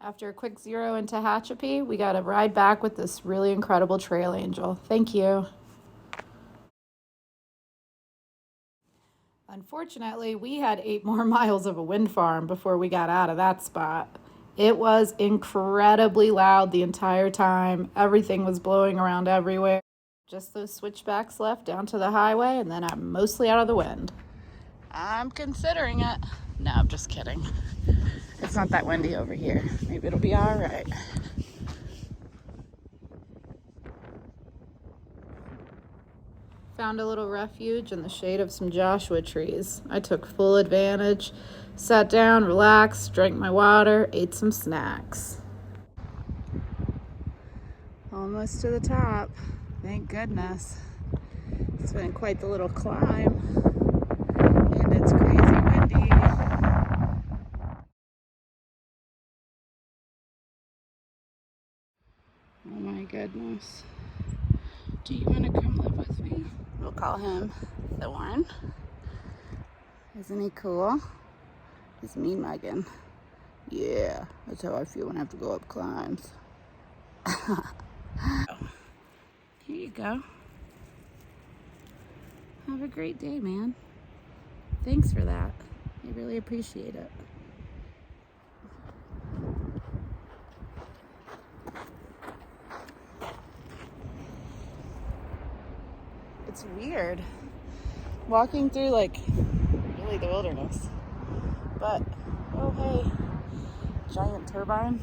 After a quick zero in Tehachapi, we got a ride back with this really incredible trail angel. Thank you. Unfortunately, we had 8 more miles of a wind farm before we got out of that spot. It was incredibly loud the entire time. Everything was blowing around everywhere. Just those switchbacks left down to the highway, and then I'm mostly out of the wind. I'm considering it. No, I'm just kidding. It's not that windy over here. Maybe it'll be all right. Found a little refuge in the shade of some Joshua trees. I took full advantage, sat down, relaxed, drank my water, ate some snacks. Almost to the top. Thank goodness. It's been quite the little climb, and it's crazy windy. Oh my goodness. Do you want to come live with me? We'll call him Thorn. Isn't he cool? He's me mugging. Yeah, that's how I feel when I have to go up climbs. Here you go. Have a great day, man. Thanks for that. I really appreciate it. It's weird walking through like really the wilderness. But oh hey, giant turbine.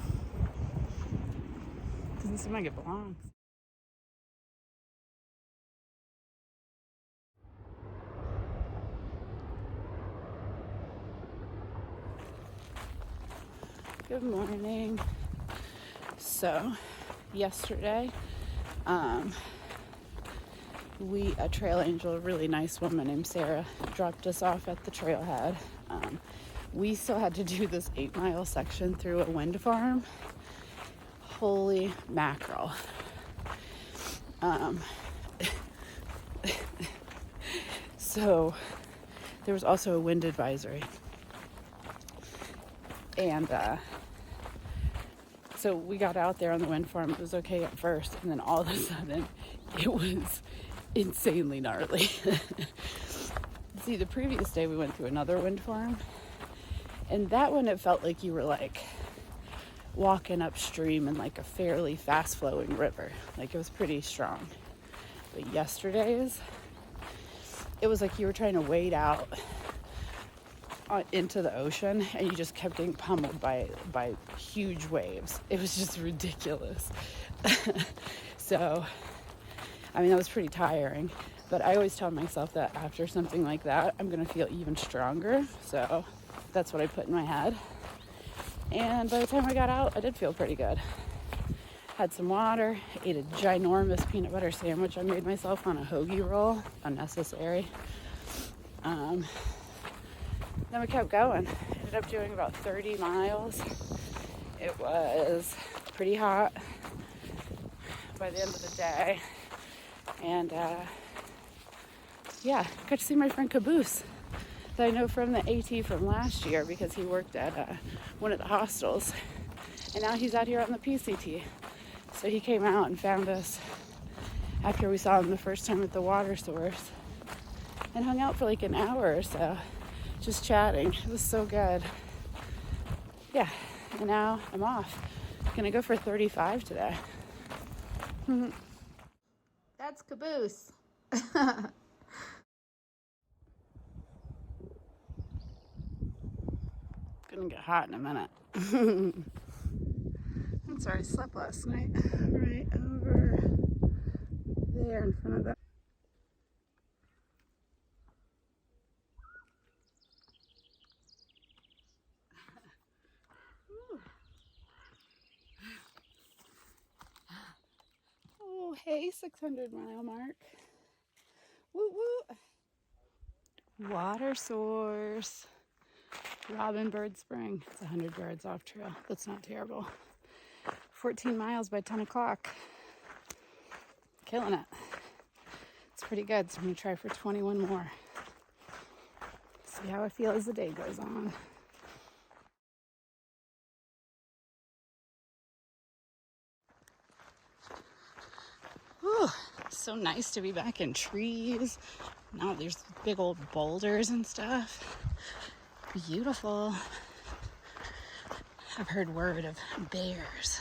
Doesn't seem like it belongs. Good morning. So yesterday, a trail angel, a really nice woman named Sarah, dropped us off at the trailhead. We still had to do this 8-mile section through a wind farm. Holy mackerel. So there was also a wind advisory. And so we got out there on the wind farm. It was okay at first, and then all of a sudden it was insanely gnarly. See, the previous day we went through another wind farm, and that one it felt like you were like walking upstream in like a fairly fast flowing river. Like it was pretty strong. But yesterday's, it was like you were trying to wade out into the ocean, and you just kept getting pummeled by huge waves. It was just ridiculous. So I mean, that was pretty tiring, but I always tell myself that after something like that, I'm going to feel even stronger. So that's what I put in my head. And by the time I got out, I did feel pretty good. Had some water, ate a ginormous peanut butter sandwich I made myself on a hoagie roll, unnecessary. Then we kept going. Ended up doing about 30 miles. It was pretty hot by the end of the day. And got to see my friend Caboose that I know from the AT from last year because he worked at one of the hostels. And now he's out here on the PCT. So he came out and found us after we saw him the first time at the water source and hung out for like an hour or so, just chatting. It was so good. Yeah, and now I'm off. Gonna go for 35 today. That's Caboose. Gonna get hot in a minute. I'm sorry, I slept last night. Right over there in front of that. Oh, hey, 600-mile mark. Woo woo. Water source. Robin Bird Spring. It's 100 yards off trail. That's not terrible. 14 miles by 10 o'clock. Killing it. It's pretty good. So I'm going to try for 21 more. See how I feel as the day goes on. So nice to be back in trees. Now there's big old boulders and stuff. Beautiful. I've heard word of bears,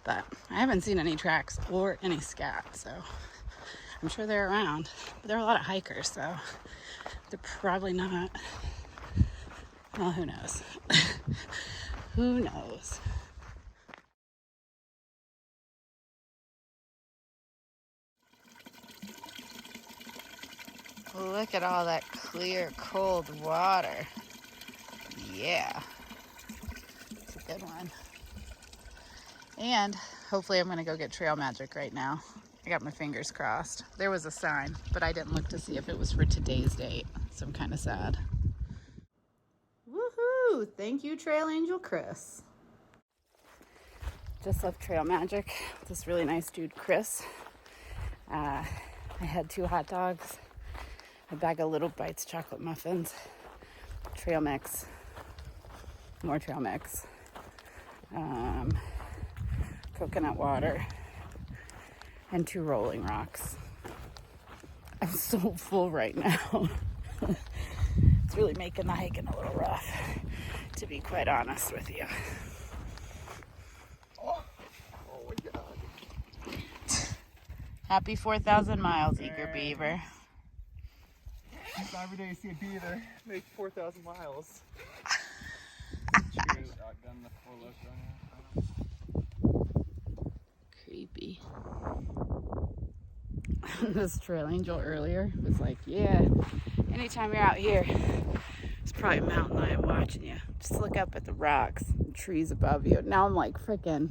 but I haven't seen any tracks or any scat, so I'm sure they're around. But there are a lot of hikers, so they're probably not. Well, who knows? Who knows? Look at all that clear, cold water. Yeah, it's a good one. And hopefully I'm gonna go get Trail Magic right now. I got my fingers crossed. There was a sign, but I didn't look to see if it was for today's date, so I'm kind of sad. Woohoo! Thank you, Trail Angel Chris. Just left Trail Magic. This really nice dude, Chris. I had 2 hot dogs, a bag of Little Bites chocolate muffins, trail mix, more trail mix, coconut water, and 2 Rolling Rocks. I'm so full right now. It's really making the hiking a little rough, to be quite honest with you. Oh my God. Happy 4,000 miles, Eager Beaver. Every day you see a beaver make 4,000 miles. Creepy. This trail angel earlier was like, yeah, anytime you're out here, it's probably a mountain lion watching you. Just look up at the rocks and trees above you. Now I'm like, freaking,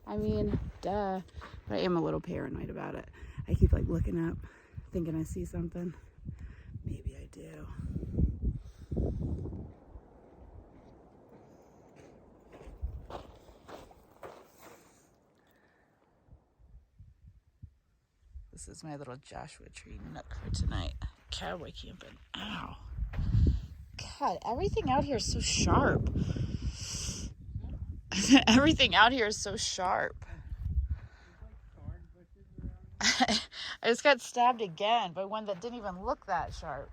I mean, duh. But I am a little paranoid about it. I keep like looking up, thinking I see something. Maybe I do. This is my little Joshua Tree nook for tonight. Cowboy camping. Ow. God, everything out here is so sharp. Everything out here is so sharp. I just got stabbed again by one that didn't even look that sharp.